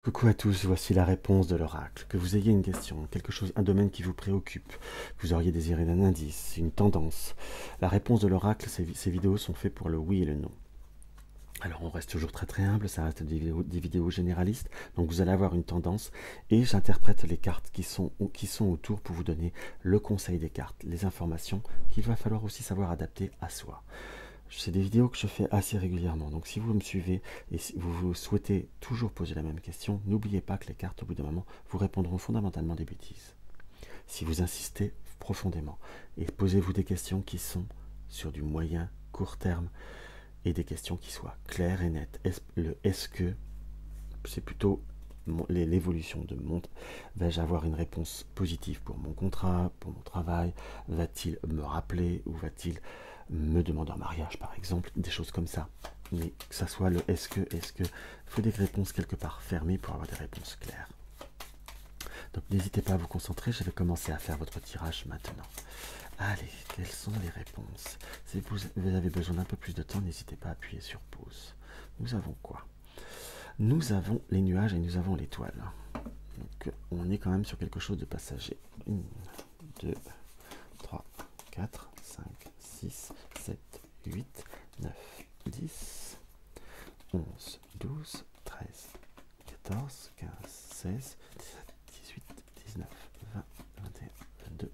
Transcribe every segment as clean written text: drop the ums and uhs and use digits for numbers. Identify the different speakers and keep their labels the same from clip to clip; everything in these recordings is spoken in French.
Speaker 1: Coucou à tous, voici la réponse de l'oracle. Que vous ayez une question, quelque chose, un domaine qui vous préoccupe, que vous auriez désiré un indice, une tendance. La réponse de l'oracle, ces vidéos sont faites pour le oui et le non. Alors on reste toujours très humble, ça reste des vidéos généralistes, donc vous allez avoir une tendance et j'interprète les cartes qui sont autour pour vous donner le conseil des cartes, les informations qu'il va falloir aussi savoir adapter à soi. C'est des vidéos que je fais assez régulièrement, donc si vous me suivez et si vous souhaitez toujours poser la même question, n'oubliez pas que les cartes au bout d'un moment vous répondront fondamentalement des bêtises. Si vous insistez profondément et posez-vous des questions qui sont sur du moyen, court terme et des questions qui soient claires et nettes. Est-ce que c'est plutôt l'évolution de vais-je avoir une réponse positive pour mon contrat, pour mon travail, va-t-il me rappeler ou va-t-il me demander en mariage par exemple, des choses comme ça. Mais que ça soit le est-ce que, il faut des réponses quelque part fermées pour avoir des réponses claires. Donc n'hésitez pas à vous concentrer, je vais commencer à faire votre tirage maintenant. Allez, quelles sont les réponses? Si vous avez besoin d'un peu plus de temps, n'hésitez pas à appuyer sur pause. Nous avons quoi? Nous avons les nuages et nous avons l'étoile. Donc on est quand même sur quelque chose de passager. 1, 2, 3, 4, 5, 6, 7, 8, 9, 10, 11, 12, 13, 14, 15, 16, 17, 18, 19, 20, 21, 22,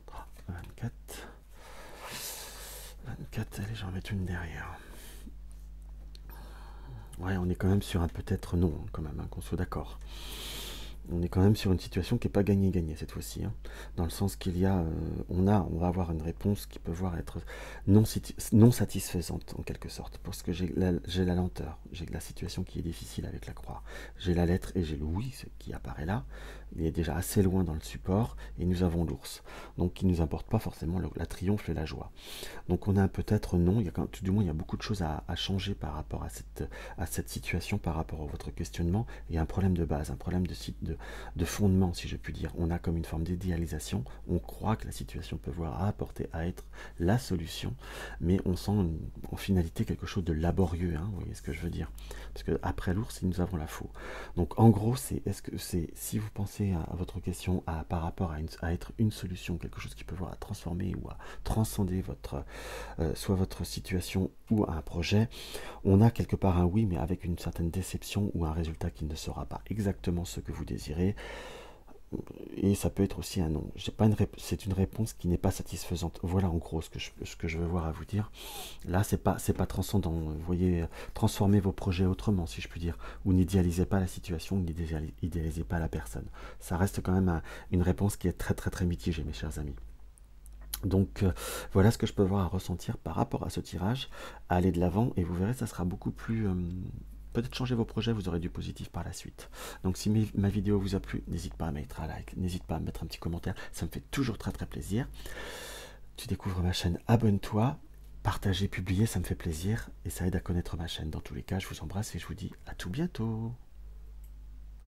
Speaker 1: 23, 24, 24, allez, j'en mets une derrière. Ouais, on est quand même sur un peut-être non, quand même, hein, qu'on soit d'accord. On est quand même sur une situation qui n'est pas gagnée-gagnée cette fois-ci, hein, dans le sens qu'il y a, on va avoir une réponse qui peut voir être non satisfaisante en quelque sorte, parce que j'ai la lenteur, j'ai la situation qui est difficile avec la croix, j'ai la lettre et j'ai le oui qui apparaît là, il est déjà assez loin dans le support, et nous avons l'ours, donc qui ne nous importe pas forcément la triomphe et la joie. Donc on a un peut-être non, il y a tout du moins il y a beaucoup de choses à changer par rapport à cette situation, par rapport à votre questionnement. Il y a un problème de base, un problème de fondement, si je puis dire. On a comme une forme d'idéalisation, on croit que la situation peut voir à apporter à être la solution, mais on sent en finalité quelque chose de laborieux, hein, vous voyez ce que je veux dire, parce que après l'ours, nous avons la faux. Donc en gros, si vous pensez à votre question par rapport à être une solution, quelque chose qui peut voir à transformer ou à transcender soit votre situation ou un projet, on a quelque part un oui, mais avec une certaine déception ou un résultat qui ne sera pas exactement ce que vous désirez. Et ça peut être aussi un non. C'est une réponse qui n'est pas satisfaisante. Voilà en gros ce que je veux voir à vous dire. Là, c'est pas transcendant. Vous voyez, transformez vos projets autrement, si je puis dire. Ou n'idéalisez pas la situation, ou n'idéalisez pas la personne. Ça reste quand même une réponse qui est très mitigée, mes chers amis. Donc voilà ce que je peux voir à ressentir par rapport à ce tirage. Allez de l'avant et vous verrez, ça sera beaucoup plus... peut-être changer vos projets, vous aurez du positif par la suite. Donc si ma vidéo vous a plu, n'hésite pas à mettre un like, n'hésite pas à mettre un petit commentaire, ça me fait toujours très plaisir. Tu découvres ma chaîne, abonne-toi, partagez, publiez, ça me fait plaisir et ça aide à connaître ma chaîne. Dans tous les cas, je vous embrasse et je vous dis à tout bientôt.